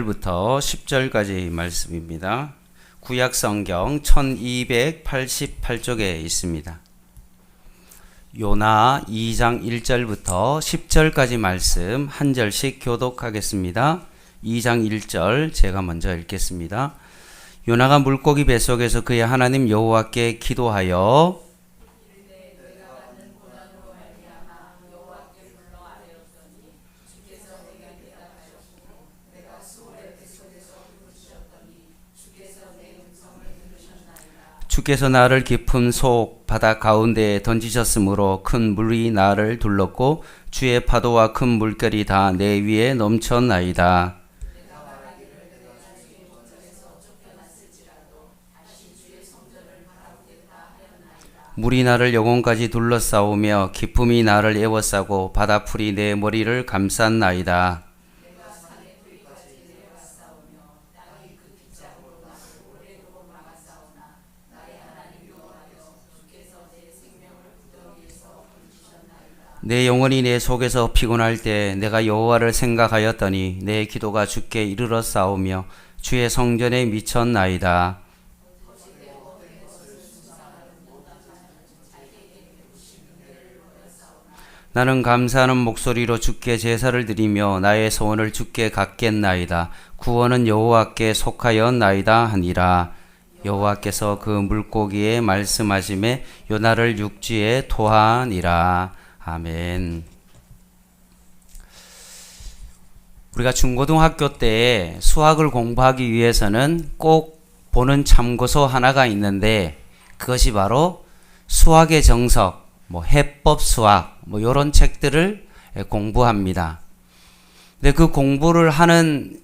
부터 10절까지 말씀입니다. 구약성경 1288쪽에 있습니다. 요나 2장 1절부터 10절까지 말씀 한 절씩 교독하겠습니다. 2장 1절 제가 먼저 읽겠습니다. 요나가 물고기 뱃속에서 그의 하나님 여호와께 기도하여 주께서 나를 깊은 속 바다 가운데에 던지셨으므로 큰 물이 나를 둘렀고 주의 파도와 큰 물결이 다 내 위에 넘쳤나이다. 물이 나를 영혼까지 둘러싸우며 기품이 나를 에워싸고 바다풀이 내 머리를 감쌌나이다. 내 영혼이 내 속에서 피곤할 때 내가 여호와를 생각하였더니 내 기도가 주께 이르러 싸우며 주의 성전에 미쳤나이다. 나는 감사하는 목소리로 주께 제사를 드리며 나의 소원을 주께 갖겠나이다. 구원은 여호와께 속하였나이다 하니라. 여호와께서 그 물고기에 말씀하심에 요나를 육지에 토하니라. 아멘. 우리가 중고등학교 때 수학을 공부하기 위해서는 꼭 보는 참고서 하나가 있는데 그것이 바로 수학의 정석, 해법 수학, 이런 책들을 공부합니다. 근데 그 공부를 하는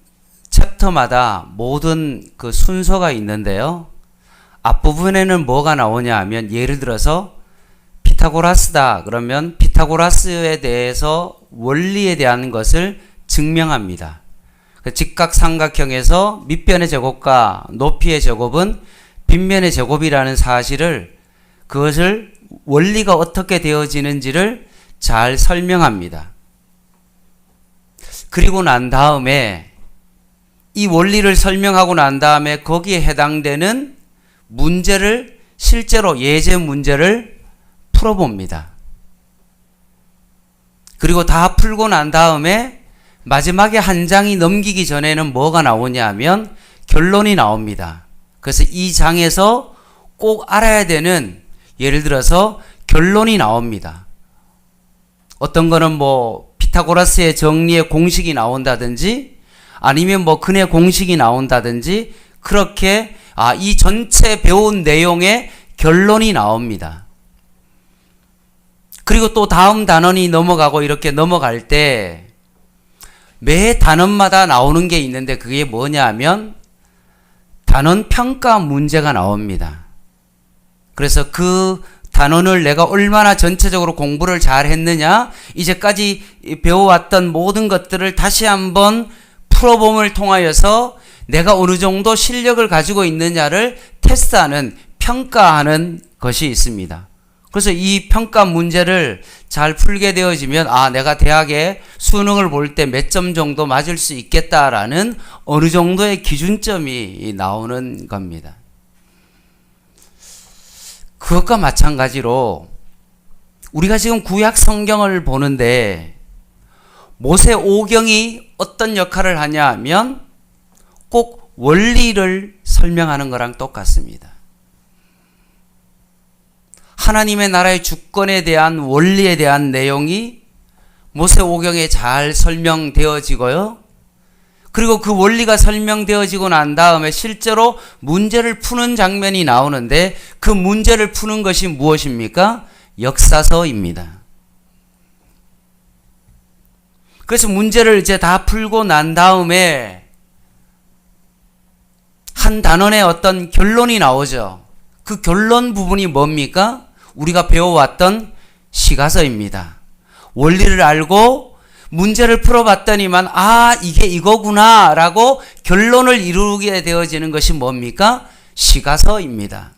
챕터마다 모든 그 순서가 있는데요. 앞부분에는 뭐가 나오냐 하면 예를 들어서 피타고라스다 그러면 피타고라스에 대해서 원리에 대한 것을 증명합니다. 직각삼각형에서 밑변의 제곱과 높이의 제곱은 빗면의 제곱이라는 사실을 그것을 원리가 어떻게 되어지는지를 잘 설명합니다. 그리고 난 다음에 이 원리를 설명하고 난 다음에 거기에 해당되는 문제를 실제로 예제 문제를 풀어봅니다. 그리고 다 풀고 난 다음에 마지막에 한 장이 넘기기 전에는 뭐가 나오냐 하면 결론이 나옵니다. 그래서 이 장에서 꼭 알아야 되는 예를 들어서 결론이 나옵니다. 어떤 거는 피타고라스의 정리의 공식이 나온다든지 아니면 근의 공식이 나온다든지 그렇게 이 전체 배운 내용의 결론이 나옵니다. 그리고 또 다음 단원이 넘어가고 이렇게 넘어갈 때 매 단원마다 나오는 게 있는데 그게 뭐냐 하면 단원 평가 문제가 나옵니다. 그래서 그 단원을 내가 얼마나 전체적으로 공부를 잘 했느냐, 이제까지 배워왔던 모든 것들을 다시 한번 풀어봄을 통하여서 내가 어느 정도 실력을 가지고 있느냐를 테스트하는, 평가하는 것이 있습니다. 그래서 이 평가 문제를 잘 풀게 되어지면 내가 대학에 수능을 볼 때 몇 점 정도 맞을 수 있겠다라는 어느 정도의 기준점이 나오는 겁니다. 그것과 마찬가지로 우리가 지금 구약 성경을 보는데 모세오경이 어떤 역할을 하냐 하면 꼭 원리를 설명하는 거랑 똑같습니다. 하나님의 나라의 주권에 대한 원리에 대한 내용이 모세오경에 잘 설명되어지고요. 그리고 그 원리가 설명되어지고 난 다음에 실제로 문제를 푸는 장면이 나오는데 그 문제를 푸는 것이 무엇입니까? 역사서입니다. 그래서 문제를 이제 다 풀고 난 다음에 한 단원의 어떤 결론이 나오죠. 그 결론 부분이 뭡니까? 우리가 배워왔던 시가서입니다. 원리를 알고 문제를 풀어봤더니만 이게 이거구나 라고 결론을 이루게 되어지는 것이 뭡니까? 시가서입니다.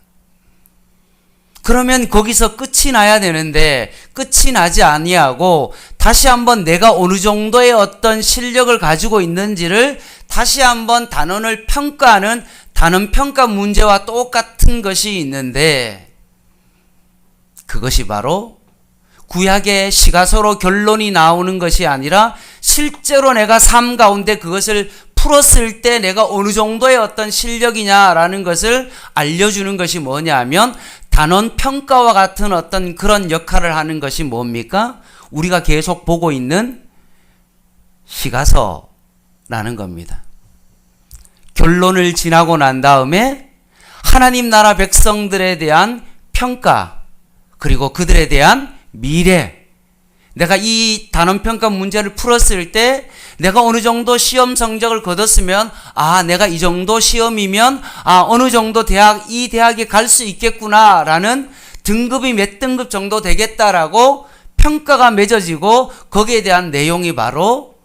그러면 거기서 끝이 나야 되는데 끝이 나지 아니하고 다시 한번 내가 어느 정도의 어떤 실력을 가지고 있는지를 다시 한번 단원을 평가하는 단원 평가 문제와 똑같은 것이 있는데, 그것이 바로 구약의 시가서로 결론이 나오는 것이 아니라 실제로 내가 삶 가운데 그것을 풀었을 때 내가 어느 정도의 어떤 실력이냐라는 것을 알려주는 것이 뭐냐 하면, 단원 평가와 같은 어떤 그런 역할을 하는 것이 뭡니까? 우리가 계속 보고 있는 시가서라는 겁니다. 결론을 지나고 난 다음에 하나님 나라 백성들에 대한 평가, 그리고 그들에 대한 미래, 내가 이 단원평가 문제를 풀었을 때 내가 어느 정도 시험 성적을 거뒀으면, 내가 이 정도 시험이면 어느 정도 이 대학에 갈 수 있겠구나 라는 등급이 몇 등급 정도 되겠다라고 평가가 맺어지고, 거기에 대한 내용이 바로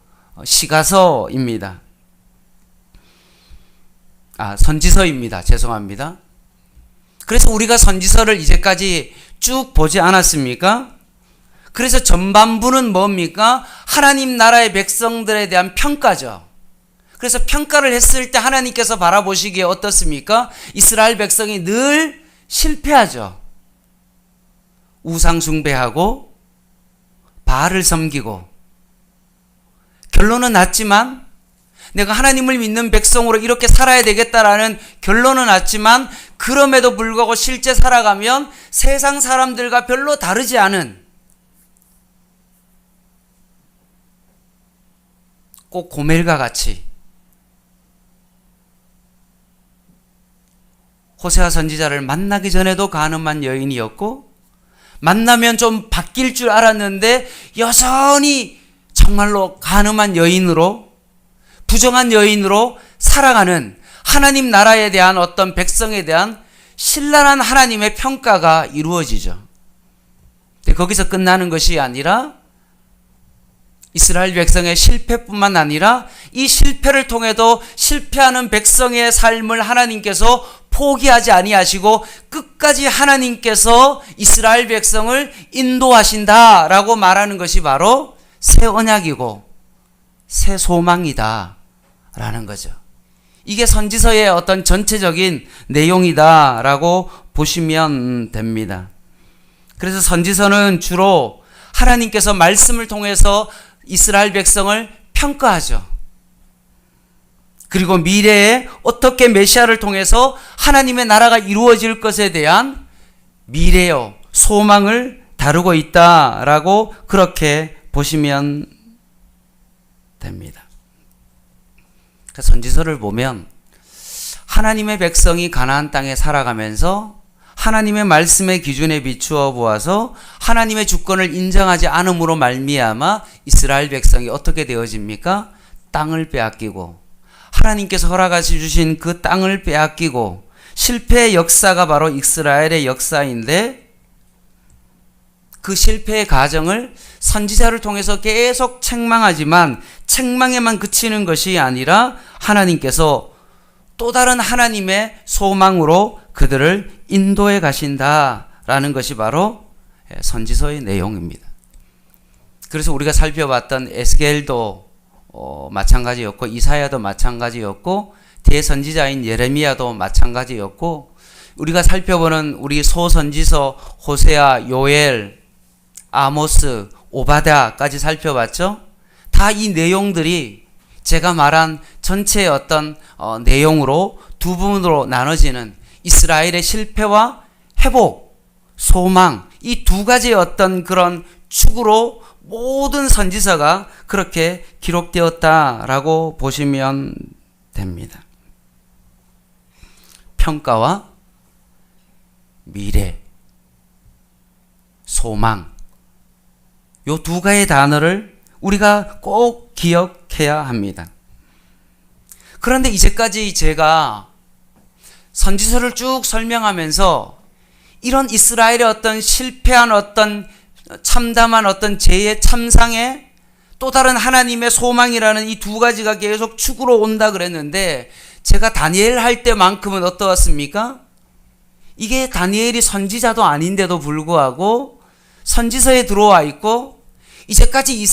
시가서입니다. 선지서입니다. 죄송합니다. 그래서 우리가 선지서를 이제까지 쭉 보지 않았습니까? 그래서 전반부는 뭡니까? 하나님 나라의 백성들에 대한 평가죠. 그래서 평가를 했을 때 하나님께서 바라보시기에 어떻습니까? 이스라엘 백성이 늘 실패하죠. 우상 숭배하고 바알을 섬기고, 결론은 났지만 내가 하나님을 믿는 백성으로 이렇게 살아야 되겠다라는 결론은 났지만, 그럼에도 불구하고 실제 살아가면 세상 사람들과 별로 다르지 않은, 꼭 고멜과 같이 호세아 선지자를 만나기 전에도 가늠한 여인이었고, 만나면 좀 바뀔 줄 알았는데 여전히 정말로 가늠한 여인으로, 부정한 여인으로 살아가는 하나님 나라에 대한 어떤 백성에 대한 신랄한 하나님의 평가가 이루어지죠. 근데 거기서 끝나는 것이 아니라 이스라엘 백성의 실패뿐만 아니라 이 실패를 통해도 실패하는 백성의 삶을 하나님께서 포기하지 아니하시고 끝까지 하나님께서 이스라엘 백성을 인도하신다라고 말하는 것이 바로 새 언약이고 새 소망이다 라는 거죠. 이게 선지서의 어떤 전체적인 내용이다라고 보시면 됩니다. 그래서 선지서는 주로 하나님께서 말씀을 통해서 이스라엘 백성을 평가하죠. 그리고 미래에 어떻게 메시아를 통해서 하나님의 나라가 이루어질 것에 대한 미래요, 소망을 다루고 있다라고 그렇게 보시면 됩니다. 선지서를 보면 하나님의 백성이 가나안 땅에 살아가면서 하나님의 말씀의 기준에 비추어 보아서 하나님의 주권을 인정하지 않음으로 말미암아 이스라엘 백성이 어떻게 되어집니까? 땅을 빼앗기고, 하나님께서 허락하시 주신 그 땅을 빼앗기고, 실패의 역사가 바로 이스라엘의 역사인데, 그 실패의 과정을 선지자를 통해서 계속 책망하지만 책망에만 그치는 것이 아니라 하나님께서 또 다른 하나님의 소망으로 그들을 인도해 가신다라는 것이 바로 선지서의 내용입니다. 그래서 우리가 살펴봤던 에스겔도 마찬가지였고, 이사야도 마찬가지였고, 대선지자인 예레미야도 마찬가지였고, 우리가 살펴보는 우리 소선지서 호세아, 요엘, 아모스, 오바댜까지 살펴봤죠. 다 이 내용들이 제가 말한 전체의 어떤 내용으로 두 부분으로 나눠지는 이스라엘의 실패와 회복, 소망, 이 두 가지의 어떤 그런 축으로 모든 선지서가 그렇게 기록되었다라고 보시면 됩니다. 평가와 미래, 소망, 요 두 가지의 단어를 우리가 꼭 기억해야 합니다. 그런데 이제까지 제가 선지서를 쭉 설명하면서 이런 이스라엘의 어떤 실패한 어떤 참담한 어떤 죄의 참상에 또 다른 하나님의 소망이라는 이 두 가지가 계속 축으로 온다 그랬는데, 제가 다니엘 할 때만큼은 어떠했습니까? 이게 다니엘이 선지자도 아닌데도 불구하고 선지서에 들어와 있고 이제까지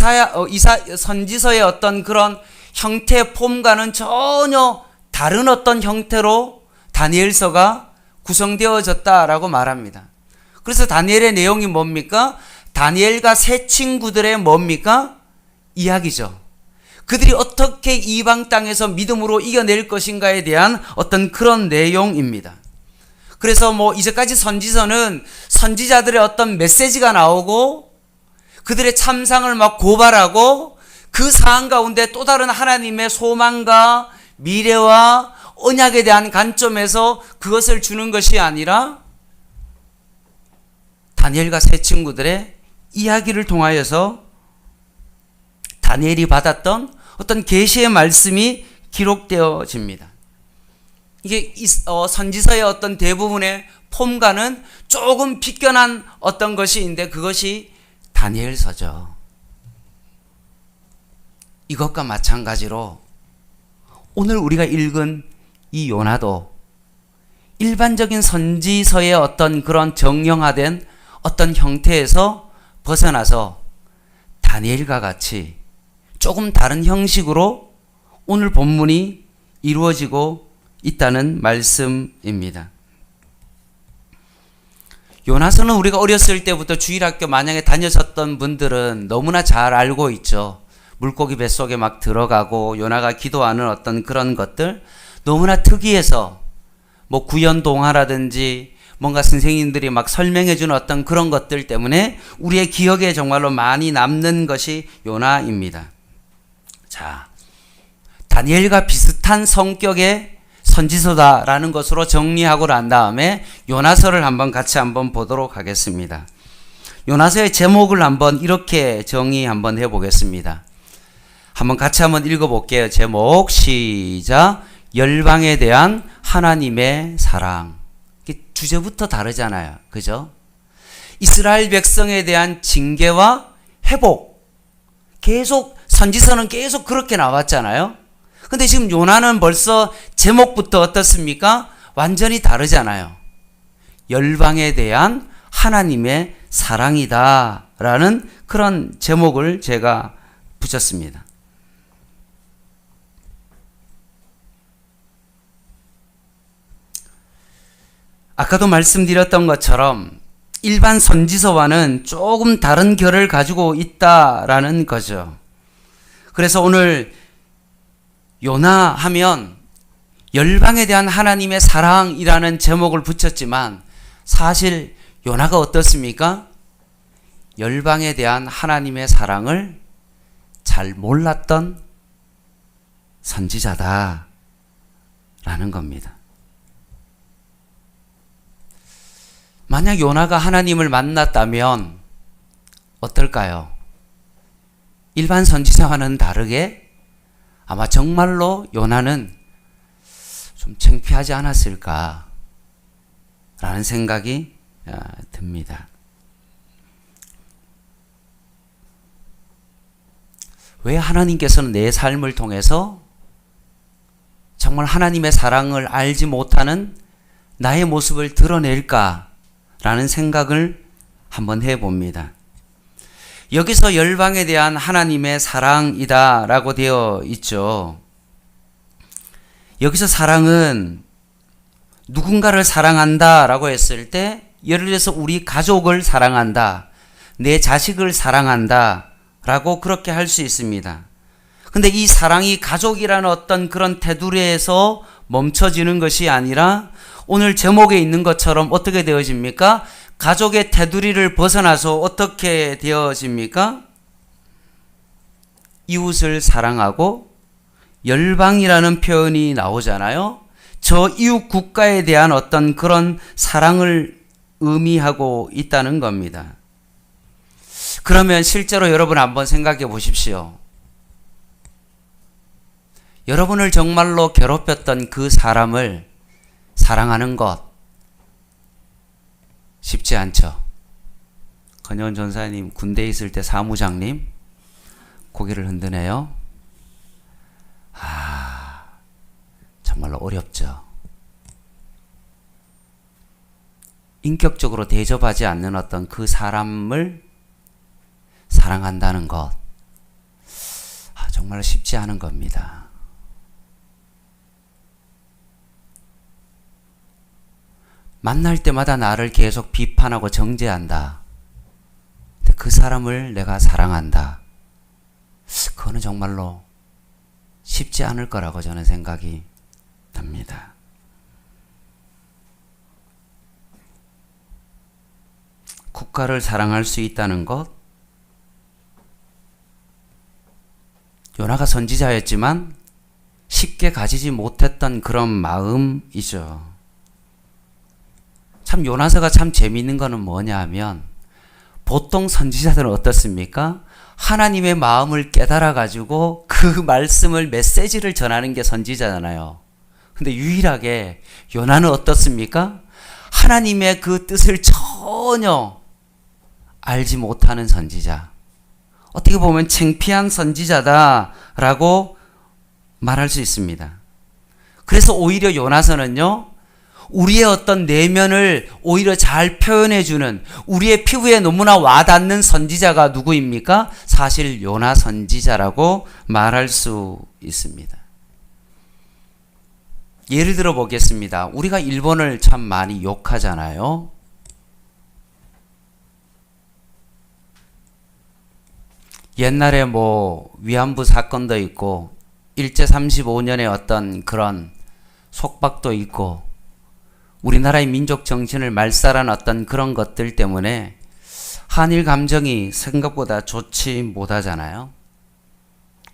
선지서의 어떤 그런 형태 폼과는 전혀 다른 어떤 형태로 다니엘서가 구성되어졌다라고 말합니다. 그래서 다니엘의 내용이 뭡니까? 다니엘과 세 친구들의 뭡니까? 이야기죠. 그들이 어떻게 이방 땅에서 믿음으로 이겨낼 것인가에 대한 어떤 그런 내용입니다. 그래서 이제까지 선지서는 선지자들의 어떤 메시지가 나오고 그들의 참상을 막 고발하고 그 상황 가운데 또 다른 하나님의 소망과 미래와 언약에 대한 관점에서 그것을 주는 것이 아니라 다니엘과 세 친구들의 이야기를 통하여서 다니엘이 받았던 어떤 계시의 말씀이 기록되어집니다. 이게 선지서의 어떤 대부분의 폼과는 조금 비껴난 어떤 것인데 그것이 다니엘서죠. 이것과 마찬가지로 오늘 우리가 읽은 이 요나도 일반적인 선지서의 어떤 그런 정형화된 어떤 형태에서 벗어나서 다니엘과 같이 조금 다른 형식으로 오늘 본문이 이루어지고 있다는 말씀입니다. 요나서는 우리가 어렸을 때부터 주일학교 만약에 다녔었던 분들은 너무나 잘 알고 있죠. 물고기 뱃속에 막 들어가고 요나가 기도하는 어떤 그런 것들 너무나 특이해서 구연 동화라든지 뭔가 선생님들이 막 설명해 주는 어떤 그런 것들 때문에 우리의 기억에 정말로 많이 남는 것이 요나입니다. 자, 다니엘과 비슷한 성격의 선지서다라는 것으로 정리하고 난 다음에 요나서를 같이 보도록 하겠습니다. 요나서의 제목을 이렇게 정의 해보겠습니다. 같이 읽어볼게요. 제목 시작. 열방에 대한 하나님의 사랑. 주제부터 다르잖아요. 그죠? 이스라엘 백성에 대한 징계와 회복. 계속 선지서는 계속 그렇게 나왔잖아요. 근데 지금 요나는 벌써 제목부터 어떻습니까? 완전히 다르잖아요. 열방에 대한 하나님의 사랑이다 라는 그런 제목을 제가 붙였습니다. 아까도 말씀드렸던 것처럼 일반 선지서와는 조금 다른 결을 가지고 있다라는 거죠. 그래서 오늘 요나 하면 열방에 대한 하나님의 사랑이라는 제목을 붙였지만 사실 요나가 어떻습니까? 열방에 대한 하나님의 사랑을 잘 몰랐던 선지자다라는 겁니다. 만약 요나가 하나님을 만났다면 어떨까요? 일반 선지자와는 다르게 아마 정말로 요나는 좀 창피하지 않았을까 라는 생각이 듭니다. 왜 하나님께서는 내 삶을 통해서 정말 하나님의 사랑을 알지 못하는 나의 모습을 드러낼까 라는 생각을 한번 해봅니다. 여기서 열방에 대한 하나님의 사랑이다 라고 되어 있죠. 여기서 사랑은 누군가를 사랑한다 라고 했을 때 예를 들어서 우리 가족을 사랑한다, 내 자식을 사랑한다 라고 그렇게 할 수 있습니다. 근데 이 사랑이 가족이라는 어떤 그런 테두리에서 멈춰지는 것이 아니라 오늘 제목에 있는 것처럼 어떻게 되어집니까? 가족의 테두리를 벗어나서 어떻게 되어집니까? 이웃을 사랑하고 열방이라는 표현이 나오잖아요. 저 이웃 국가에 대한 어떤 그런 사랑을 의미하고 있다는 겁니다. 그러면 실제로 여러분 한번 생각해 보십시오. 여러분을 정말로 괴롭혔던 그 사람을 사랑하는 것 쉽지 않죠. 권여원 전사님 군대에 있을 때 사무장님 고개를 흔드네요. 정말로 어렵죠. 인격적으로 대접하지 않는 어떤 그 사람을 사랑한다는 것, 정말 쉽지 않은 겁니다. 만날 때마다 나를 계속 비판하고 정죄한다. 근데 그 사람을 내가 사랑한다. 그거는 정말로 쉽지 않을 거라고 저는 생각이 납니다. 국가를 사랑할 수 있다는 것, 요나가 선지자였지만 쉽게 가지지 못했던 그런 마음이죠. 참 요나서가 참 재미있는 거는 뭐냐 하면 보통 선지자들은 어떻습니까? 하나님의 마음을 깨달아 가지고 그 말씀을 메시지를 전하는 게 선지자잖아요. 근데 유일하게 요나는 어떻습니까? 하나님의 그 뜻을 전혀 알지 못하는 선지자. 어떻게 보면 창피한 선지자다라고 말할 수 있습니다. 그래서 오히려 요나서는요, 우리의 어떤 내면을 오히려 잘 표현해주는, 우리의 피부에 너무나 와닿는 선지자가 누구입니까? 사실 요나 선지자라고 말할 수 있습니다. 예를 들어 보겠습니다. 우리가 일본을 참 많이 욕하잖아요. 옛날에 뭐 위안부 사건도 있고 일제 35년의 어떤 그런 속박도 있고 우리나라의 민족 정신을 말살한 어떤 그런 것들 때문에 한일 감정이 생각보다 좋지 못하잖아요.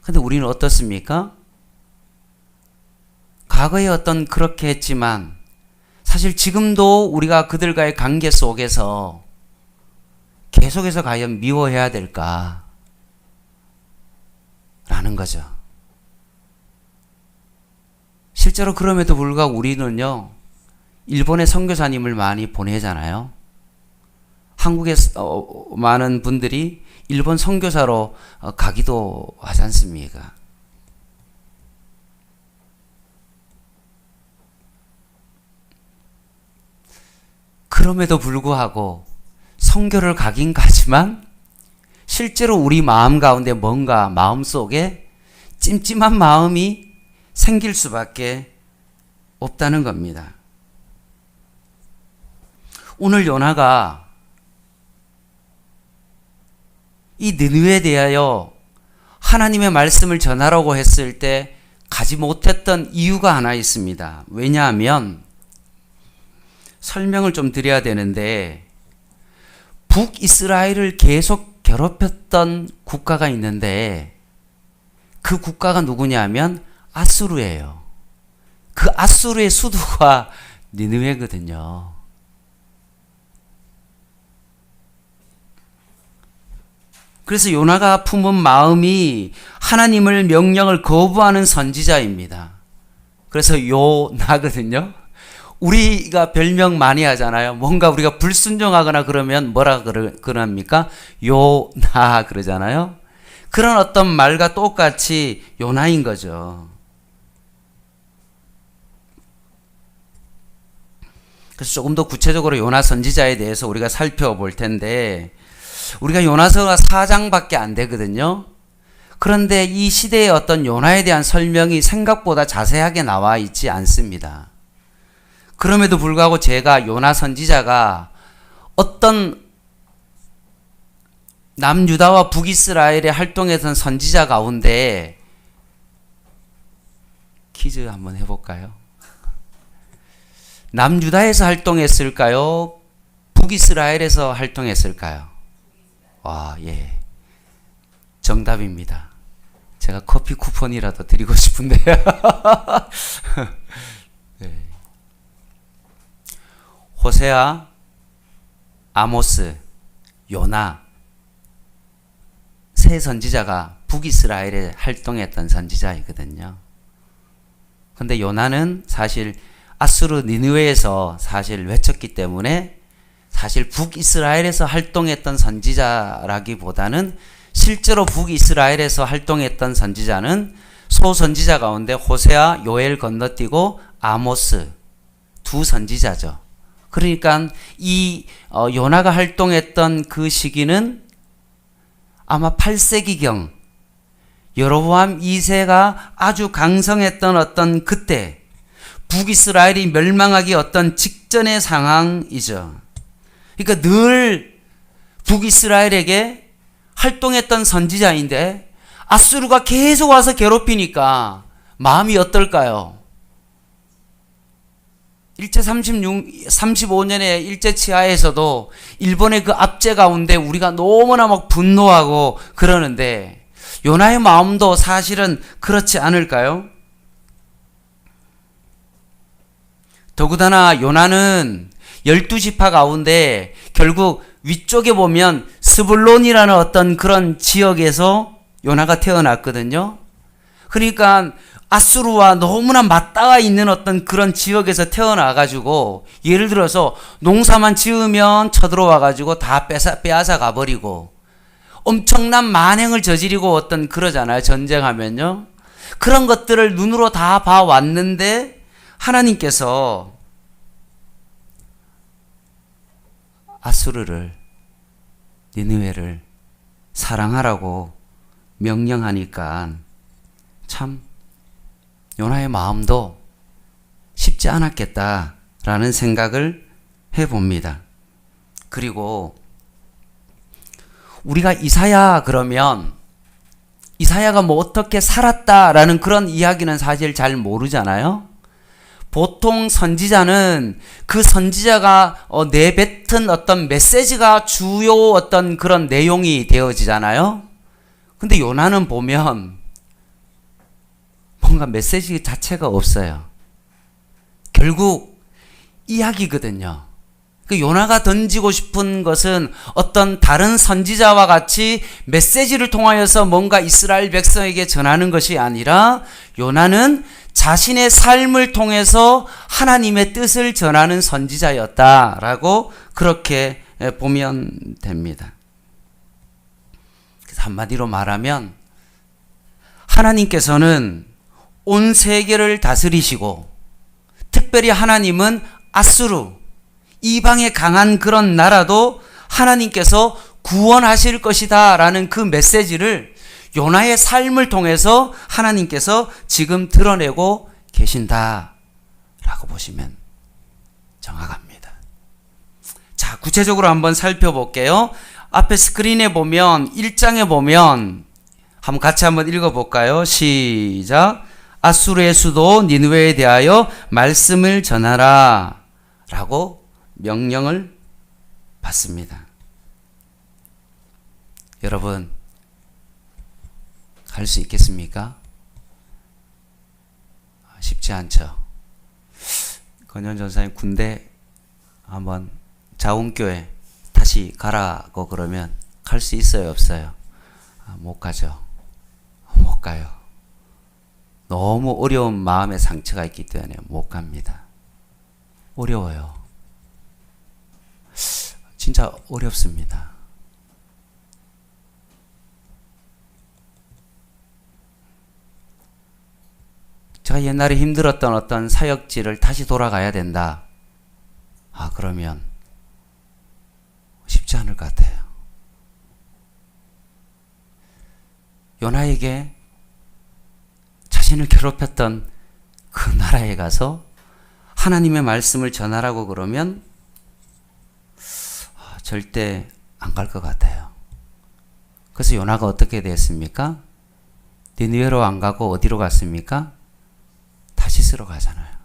근데 우리는 어떻습니까? 과거에 어떤 그렇게 했지만 사실 지금도 우리가 그들과의 관계 속에서 계속해서 과연 미워해야 될까? 라는 거죠. 실제로 그럼에도 불구하고 우리는요, 일본의 선교사님을 많이 보내잖아요. 한국의 많은 분들이 일본 선교사로 가기도 하지 않습니까? 그럼에도 불구하고 선교를 가긴 가지만 실제로 우리 마음 가운데 뭔가 마음속에 찜찜한 마음이 생길 수밖에 없다는 겁니다. 오늘 요나가 이 느느웨에 대하여 하나님의 말씀을 전하라고 했을 때 가지 못했던 이유가 하나 있습니다. 왜냐하면 설명을 좀 드려야 되는데 북이스라엘을 계속 괴롭혔던 국가가 있는데 그 국가가 누구냐면 아수르예요. 그 아수르의 수도가 니느웨거든요. 그래서 요나가 품은 마음이 하나님을 명령을 거부하는 선지자입니다. 그래서 요나거든요. 우리가 별명 많이 하잖아요. 뭔가 우리가 불순종하거나 그러면 뭐라 그럽니까? 요나 그러잖아요. 그런 어떤 말과 똑같이 요나인 거죠. 그래서 조금 더 구체적으로 요나 선지자에 대해서 우리가 살펴볼 텐데 우리가 요나서가 4장밖에 안 되거든요. 그런데 이 시대의 어떤 요나에 대한 설명이 생각보다 자세하게 나와 있지 않습니다. 그럼에도 불구하고 제가 요나 선지자가 어떤 남유다와 북이스라엘에 활동했던 선지자 가운데 퀴즈 한번 해볼까요? 남유다에서 활동했을까요? 북이스라엘에서 활동했을까요? 와, 예. 정답입니다. 제가 커피 쿠폰이라도 드리고 싶은데요. 네. 호세아, 아모스, 요나 세 선지자가 북이스라엘에 활동했던 선지자이거든요. 근데 요나는 사실 아수르 니느웨에서 사실 외쳤기 때문에 사실 북이스라엘에서 활동했던 선지자라기보다는 실제로 북이스라엘에서 활동했던 선지자는 소선지자 가운데 호세아, 요엘 건너뛰고 아모스 두 선지자죠. 그러니까 이 요나가 활동했던 그 시기는 아마 8세기경 여로보암 2세가 아주 강성했던 어떤 그때 북이스라엘이 멸망하기 어떤 직전의 상황이죠. 그러니까 늘 북이스라엘에게 활동했던 선지자인데 아수르가 계속 와서 괴롭히니까 마음이 어떨까요? 일제 35년의 일제 치하에서도 일본의 그 압제 가운데 우리가 너무나 막 분노하고 그러는데 요나의 마음도 사실은 그렇지 않을까요? 더구나 요나는 12지파 가운데 결국 위쪽에 보면 스불론이라는 어떤 그런 지역에서 요나가 태어났거든요. 그러니까 아수르와 너무나 맞닿아 있는 어떤 그런 지역에서 태어나가지고 예를 들어서 농사만 지으면 쳐들어와가지고 다 빼앗아 가버리고 엄청난 만행을 저지르고 어떤 그러잖아요. 전쟁하면요. 그런 것들을 눈으로 다 봐왔는데 하나님께서 아수르를 니느웨를 사랑하라고 명령하니까 참 요나의 마음도 쉽지 않았겠다라는 생각을 해봅니다. 그리고 우리가 이사야 그러면 이사야가 뭐 어떻게 살았다라는 그런 이야기는 사실 잘 모르잖아요. 보통 선지자는 그 선지자가 내뱉은 어떤 메시지가 주요 어떤 그런 내용이 되어지잖아요. 근데 요나는 보면 뭔가 메시지 자체가 없어요. 결국 이야기거든요. 그 요나가 던지고 싶은 것은 어떤 다른 선지자와 같이 메시지를 통하여서 뭔가 이스라엘 백성에게 전하는 것이 아니라 요나는 자신의 삶을 통해서 하나님의 뜻을 전하는 선지자였다라고 그렇게 보면 됩니다. 그래서 한마디로 말하면 하나님께서는 온 세계를 다스리시고 특별히 하나님은 아수르 이방의 강한 그런 나라도 하나님께서 구원하실 것이다 라는 그 메시지를 요나의 삶을 통해서 하나님께서 지금 드러내고 계신다 라고 보시면 정확합니다. 자, 구체적으로 한번 살펴볼게요. 앞에 스크린에 보면 1장에 보면 한번 같이 한번 읽어볼까요? 시작. 아수르의 수도 니느웨에 대하여 말씀을 전하라 라고 명령을 받습니다. 여러분 갈 수 있겠습니까? 쉽지 않죠. 건현 전사님 군대 한번 자운교회 다시 가라고 그러면 갈 수 있어요, 없어요? 못 가죠. 못 가요. 너무 어려운 마음의 상처가 있기 때문에 못 갑니다. 어려워요. 진짜 어렵습니다. 제가 옛날에 힘들었던 어떤 사역지를 다시 돌아가야 된다. 그러면 쉽지 않을 것 같아요. 요나에게 자신을 괴롭혔던 그 나라에 가서 하나님의 말씀을 전하라고 그러면 절대 안 갈 것 같아요. 그래서 요나가 어떻게 됐습니까? 니느웨로 안 가고 어디로 갔습니까? 다시스로 가잖아요.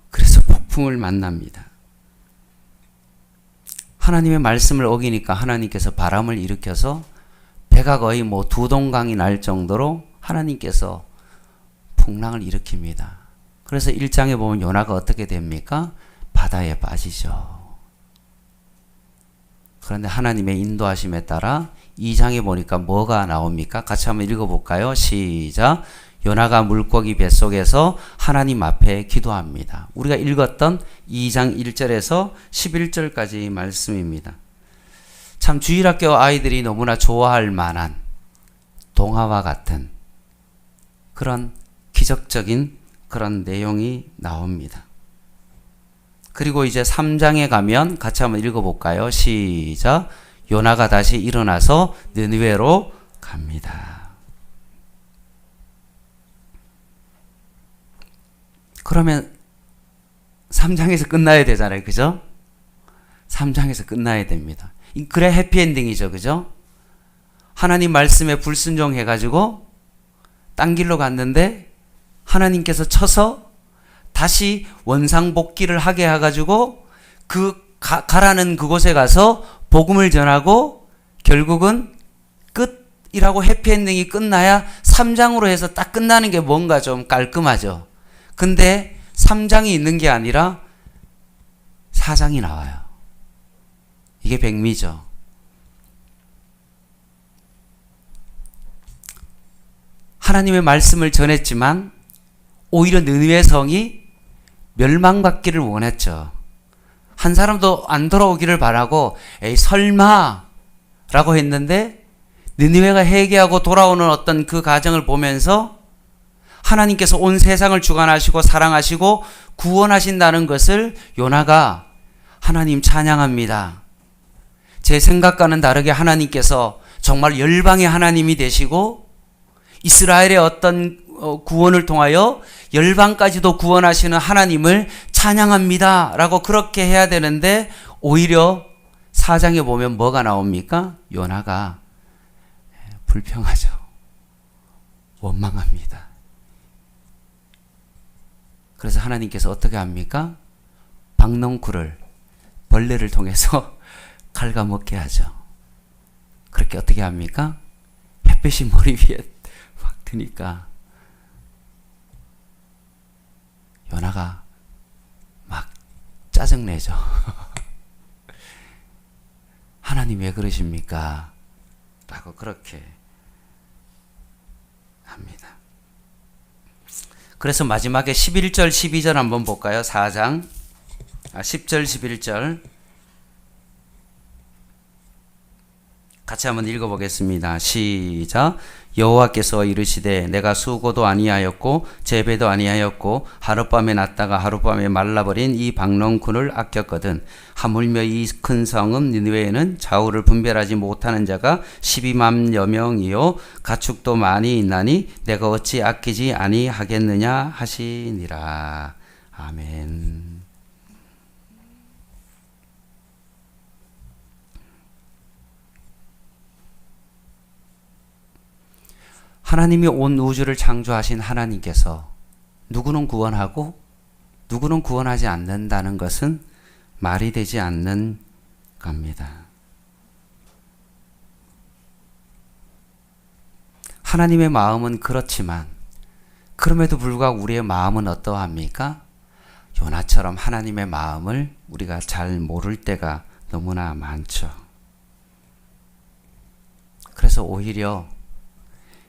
그래서 폭풍을 만납니다. 하나님의 말씀을 어기니까 하나님께서 바람을 일으켜서 배가 거의 뭐 두 동강이 날 정도로 하나님께서 풍랑을 일으킵니다. 그래서 1장에 보면 요나가 어떻게 됩니까? 바다에 빠지죠. 그런데 하나님의 인도하심에 따라 2장에 보니까 뭐가 나옵니까? 같이 한번 읽어볼까요? 시작. 요나가 물고기 뱃속에서 하나님 앞에 기도합니다. 우리가 읽었던 2장 1절에서 11절까지 말씀입니다. 참 주일학교 아이들이 너무나 좋아할 만한 동화와 같은 그런 기적적인 그런 내용이 나옵니다. 그리고 이제 3장에 가면 같이 한번 읽어볼까요? 시작. 요나가 다시 일어나서 느니웨로 갑니다. 그러면 3장에서 끝나야 되잖아요. 그죠? 3장에서 끝나야 됩니다. 그래 해피엔딩이죠. 그죠? 하나님 말씀에 불순종해가지고 딴 길로 갔는데 하나님께서 쳐서 다시 원상복귀를 하게 해가지고 가라는 그곳에 가서 복음을 전하고 결국은 끝이라고 해피엔딩이 끝나야 3장으로 해서 딱 끝나는 게 뭔가 좀 깔끔하죠. 근데 3장이 있는 게 아니라 4장이 나와요. 이게 백미죠. 하나님의 말씀을 전했지만 오히려 느니웨 성이 멸망받기를 원했죠. 한 사람도 안 돌아오기를 바라고 에이 설마 라고 했는데 느니웨가 회개하고 돌아오는 어떤 그 과정을 보면서 하나님께서 온 세상을 주관하시고 사랑하시고 구원하신다는 것을 요나가 하나님 찬양합니다. 제 생각과는 다르게 하나님께서 정말 열방의 하나님이 되시고 이스라엘의 어떤 구원을 통하여 열방까지도 구원하시는 하나님을 찬양합니다 라고 그렇게 해야 되는데 오히려 4장에 보면 뭐가 나옵니까? 요나가 불평하죠. 원망합니다. 그래서 하나님께서 어떻게 합니까? 박넝쿨을 벌레를 통해서 갉아먹게 하죠. 그렇게 어떻게 합니까? 햇빛이 머리 위에 막 드니까 요나가 막 짜증내죠. 하나님 왜 그러십니까? 라고 그렇게 합니다. 그래서 마지막에 11절 12절 한번 볼까요? 4장 10절 11절 같이 한번 읽어보겠습니다. 시작. 여호와께서 이르시되 내가 수고도 아니하였고 재배도 아니하였고 하룻밤에 났다가 하룻밤에 말라버린 이 박넝쿨을 아꼈거든. 하물며 이 큰 성읍 니느웨에는 좌우를 분별하지 못하는 자가 12만여 명이요 가축도 많이 있나니 내가 어찌 아끼지 아니하겠느냐 하시니라. 아멘. 하나님이 온 우주를 창조하신 하나님께서 누구는 구원하고 누구는 구원하지 않는다는 것은 말이 되지 않는 겁니다. 하나님의 마음은 그렇지만 그럼에도 불구하고 우리의 마음은 어떠합니까? 요나처럼 하나님의 마음을 우리가 잘 모를 때가 너무나 많죠. 그래서 오히려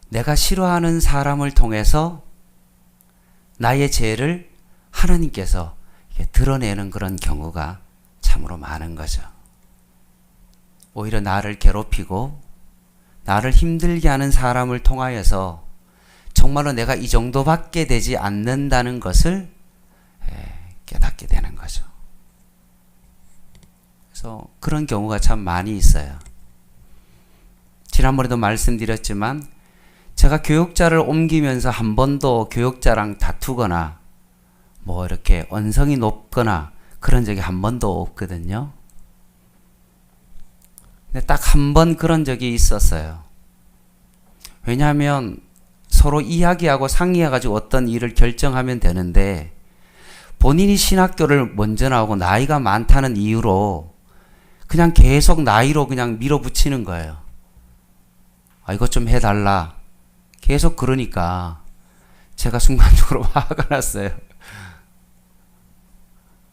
내가 싫어하는 사람을 통해서 나의 죄를 하나님께서 드러내는 그런 경우가 참으로 많은 거죠. 오히려 나를 괴롭히고 나를 힘들게 하는 사람을 통하여서 정말로 내가 이 정도밖에 되지 않는다는 것을 깨닫게 되는 거죠. 그래서 그런 경우가 참 많이 있어요. 지난번에도 말씀드렸지만 제가 교육자를 옮기면서 한 번도 교육자랑 다투거나 뭐 이렇게 언성이 높거나 그런 적이 한 번도 없거든요. 근데 딱 한 번 그런 적이 있었어요. 왜냐하면 서로 이야기하고 상의해가지고 어떤 일을 결정하면 되는데 본인이 신학교를 먼저 나오고 나이가 많다는 이유로 그냥 계속 나이로 그냥 밀어붙이는 거예요. 아, 이것 좀 해달라. 계속 그러니까 제가 순간적으로 화가 났어요.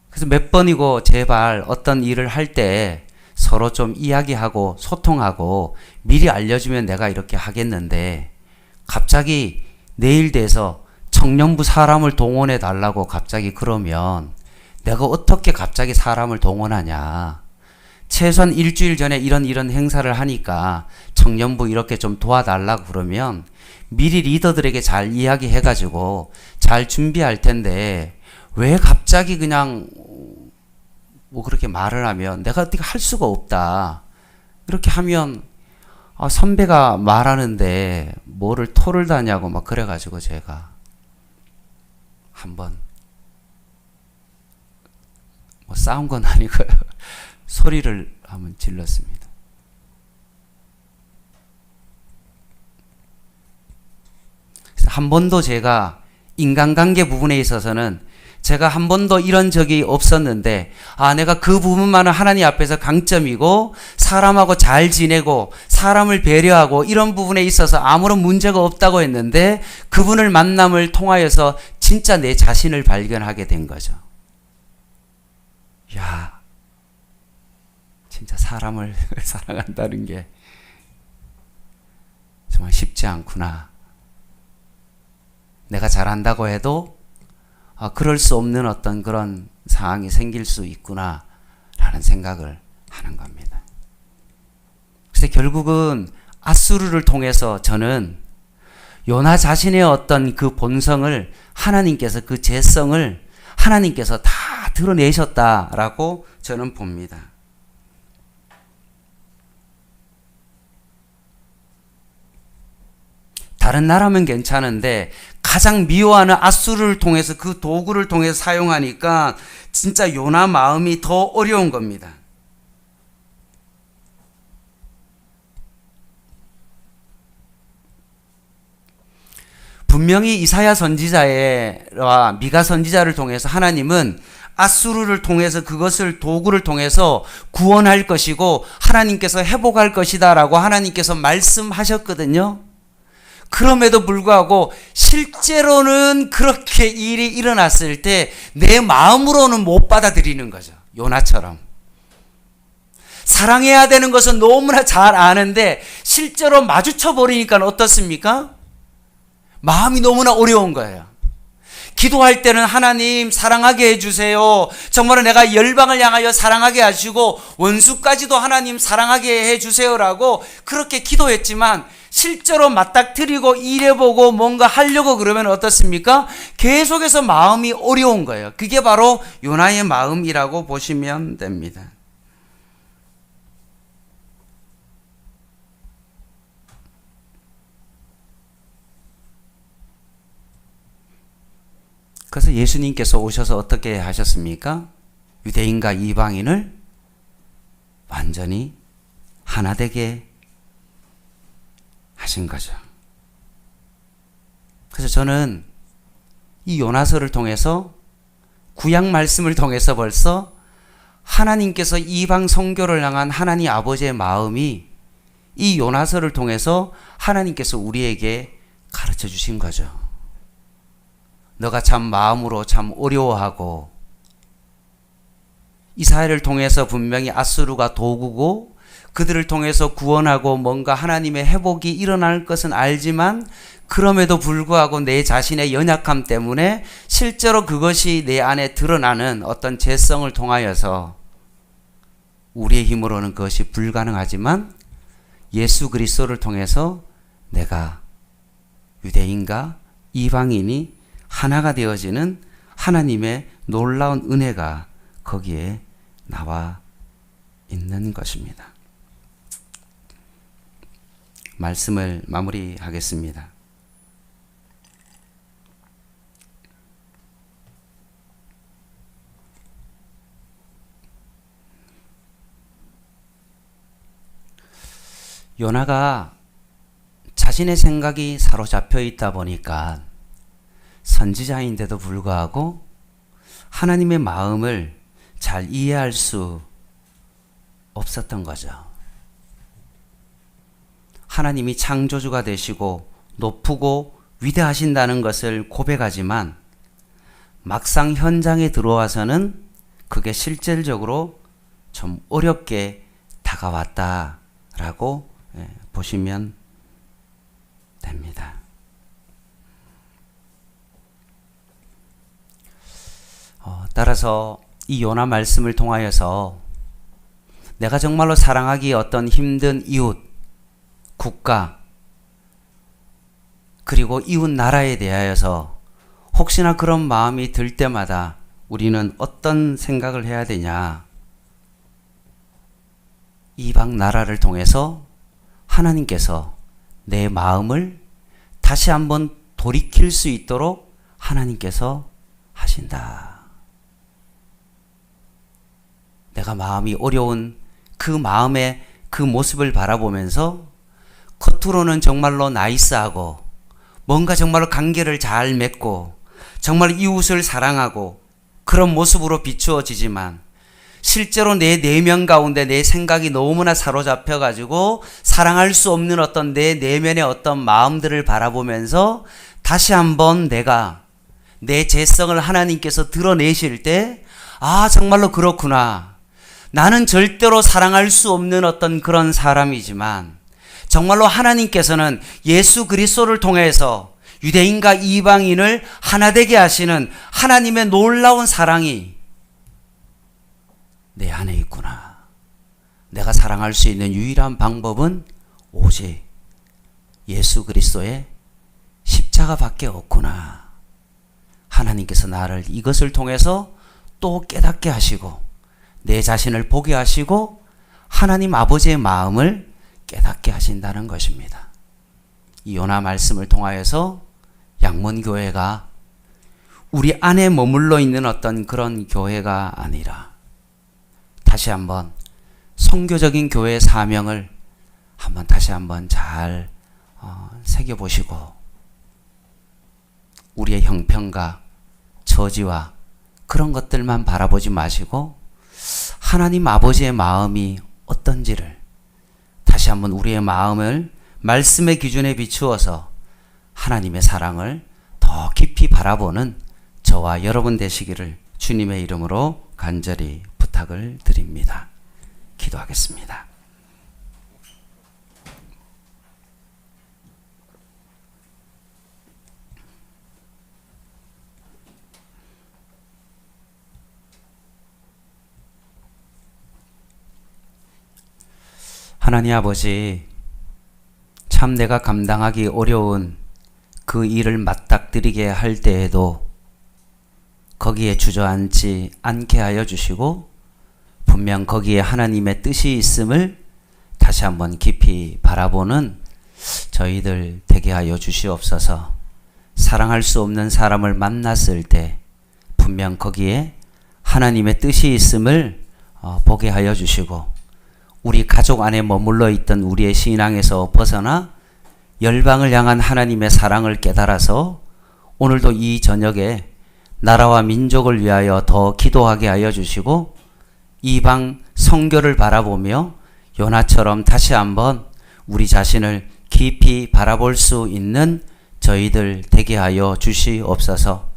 그래서 몇 번이고 제발 어떤 일을 할 때 서로 좀 이야기하고 소통하고 미리 알려주면 내가 이렇게 하겠는데 갑자기 내일 돼서 청년부 사람을 동원해 달라고 갑자기 그러면 내가 어떻게 갑자기 사람을 동원하냐. 최소한 일주일 전에 이런 행사를 하니까 청년부 이렇게 좀 도와달라고 그러면 미리 리더들에게 잘 이야기해가지고 잘 준비할 텐데 왜 갑자기 그냥 뭐 그렇게 말을 하면 내가 어떻게 할 수가 없다. 이렇게 하면 선배가 말하는데 뭐를 토를 다냐고 막 그래가지고 제가 한번 뭐 싸운 건 아니고요. 소리를 한번 질렀습니다. 그래서 한 번도 제가 인간관계 부분에 있어서는 제가 한 번도 이런 적이 없었는데 내가 그 부분만은 하나님 앞에서 강점이고 사람하고 잘 지내고 사람을 배려하고 이런 부분에 있어서 아무런 문제가 없다고 했는데 그분을 만남을 통하여서 진짜 내 자신을 발견하게 된 거죠. 야, 진짜 사람을 사랑한다는 게 정말 쉽지 않구나. 내가 잘한다고 해도 그럴 수 없는 어떤 그런 상황이 생길 수 있구나 라는 생각을 하는 겁니다. 그래서 결국은 아수르를 통해서 저는 요나 자신의 어떤 그 본성을 하나님께서 그 죄성을 하나님께서 다 드러내셨다라고 저는 봅니다. 다른 나라면 괜찮은데 가장 미워하는 아수르를 통해서 그 도구를 통해서 사용하니까 진짜 요나 마음이 더 어려운 겁니다. 분명히 이사야 선지자와 미가 선지자를 통해서 하나님은 아수르를 통해서 그것을 도구를 통해서 구원할 것이고 하나님께서 회복할 것이다 라고 하나님께서 말씀하셨거든요. 그럼에도 불구하고 실제로는 그렇게 일이 일어났을 때 내 마음으로는 못 받아들이는 거죠. 요나처럼. 사랑해야 되는 것은 너무나 잘 아는데 실제로 마주쳐 버리니까 어떻습니까? 마음이 너무나 어려운 거예요. 기도할 때는 하나님 사랑하게 해주세요. 정말로 내가 열방을 향하여 사랑하게 하시고 원수까지도 하나님 사랑하게 해주세요라고 그렇게 기도했지만 실제로 맞닥뜨리고 일해보고 뭔가 하려고 그러면 어떻습니까? 계속해서 마음이 어려운 거예요. 그게 바로 요나의 마음이라고 보시면 됩니다. 그래서 예수님께서 오셔서 어떻게 하셨습니까? 유대인과 이방인을 완전히 하나 되게 하신 거죠. 그래서 저는 이 요나서를 통해서 구약 말씀을 통해서 벌써 하나님께서 이방 선교를 향한 하나님 아버지의 마음이 이 요나서를 통해서 하나님께서 우리에게 가르쳐 주신 거죠. 너가 참 마음으로 참 어려워하고 이스라엘을 통해서 분명히 아수르가 도구고 그들을 통해서 구원하고 뭔가 하나님의 회복이 일어날 것은 알지만 그럼에도 불구하고 내 자신의 연약함 때문에 실제로 그것이 내 안에 드러나는 어떤 죄성을 통하여서 우리의 힘으로는 그것이 불가능하지만 예수 그리스도를 통해서 내가 유대인과 이방인이 하나가 되어지는 하나님의 놀라운 은혜가 거기에 나와 있는 것입니다. 말씀을 마무리하겠습니다. 요나가 자신의 생각이 사로잡혀 있다 보니까 선지자인데도 불구하고 하나님의 마음을 잘 이해할 수 없었던 거죠. 하나님이 창조주가 되시고 높고 위대하신다는 것을 고백하지만 막상 현장에 들어와서는 그게 실질적으로 좀 어렵게 다가왔다라고 보시면 됩니다. 따라서 이 요나 말씀을 통하여서 내가 정말로 사랑하기 어떤 힘든 이웃, 국가, 그리고 이웃 나라에 대하여서 혹시나 그런 마음이 들 때마다 우리는 어떤 생각을 해야 되냐? 이방 나라를 통해서 하나님께서 내 마음을 다시 한번 돌이킬 수 있도록 하나님께서 하신다. 내가 마음이 어려운 그 마음의 그 모습을 바라보면서 겉으로는 정말로 나이스하고 뭔가 정말로 관계를 잘 맺고 정말 이웃을 사랑하고 그런 모습으로 비추어지지만 실제로 내 내면 가운데 내 생각이 너무나 사로잡혀 가지고 사랑할 수 없는 어떤 내 내면의 어떤 마음들을 바라보면서 다시 한번 내가 내 죄성을 하나님께서 드러내실 때, 아, 정말로 그렇구나. 나는 절대로 사랑할 수 없는 어떤 그런 사람이지만 정말로 하나님께서는 예수 그리스도를 통해서 유대인과 이방인을 하나 되게 하시는 하나님의 놀라운 사랑이 내 안에 있구나. 내가 사랑할 수 있는 유일한 방법은 오직 예수 그리스도의 십자가밖에 없구나. 하나님께서 나를 이것을 통해서 또 깨닫게 하시고 내 자신을 보게 하시고 하나님 아버지의 마음을 깨닫게 하신다는 것입니다. 이 요나 말씀을 통하여서 양문교회가 우리 안에 머물러 있는 어떤 그런 교회가 아니라 다시 한번 선교적인 교회의 사명을 한번 다시 한번 잘 새겨보시고 우리의 형편과 처지와 그런 것들만 바라보지 마시고 하나님 아버지의 마음이 어떤지를 다시 한번 우리의 마음을 말씀의 기준에 비추어서 하나님의 사랑을 더 깊이 바라보는 저와 여러분 되시기를 주님의 이름으로 간절히 부탁을 드립니다. 기도하겠습니다. 하나님 아버지, 참 내가 감당하기 어려운 그 일을 맞닥뜨리게 할 때에도 거기에 주저앉지 않게 하여 주시고 분명 거기에 하나님의 뜻이 있음을 다시 한번 깊이 바라보는 저희들 되게 하여 주시옵소서. 사랑할 수 없는 사람을 만났을 때 분명 거기에 하나님의 뜻이 있음을 보게 하여 주시고 우리 가족 안에 머물러 있던 우리의 신앙에서 벗어나 열방을 향한 하나님의 사랑을 깨달아서 오늘도 이 저녁에 나라와 민족을 위하여 더 기도하게 하여 주시고 이방 선교를 바라보며 요나처럼 다시 한번 우리 자신을 깊이 바라볼 수 있는 저희들 되게 하여 주시옵소서.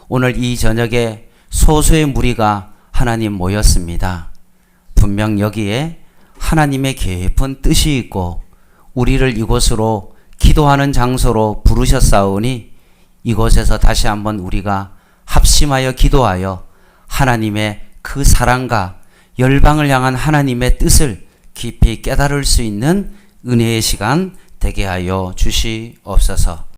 오늘 이 저녁에 소수의 무리가 하나님 모였습니다. 분명 여기에 하나님의 깊은 뜻이 있고 우리를 이곳으로 기도하는 장소로 부르셨사오니 이곳에서 다시 한번 우리가 합심하여 기도하여 하나님의 그 사랑과 열방을 향한 하나님의 뜻을 깊이 깨달을 수 있는 은혜의 시간 되게 하여 주시옵소서.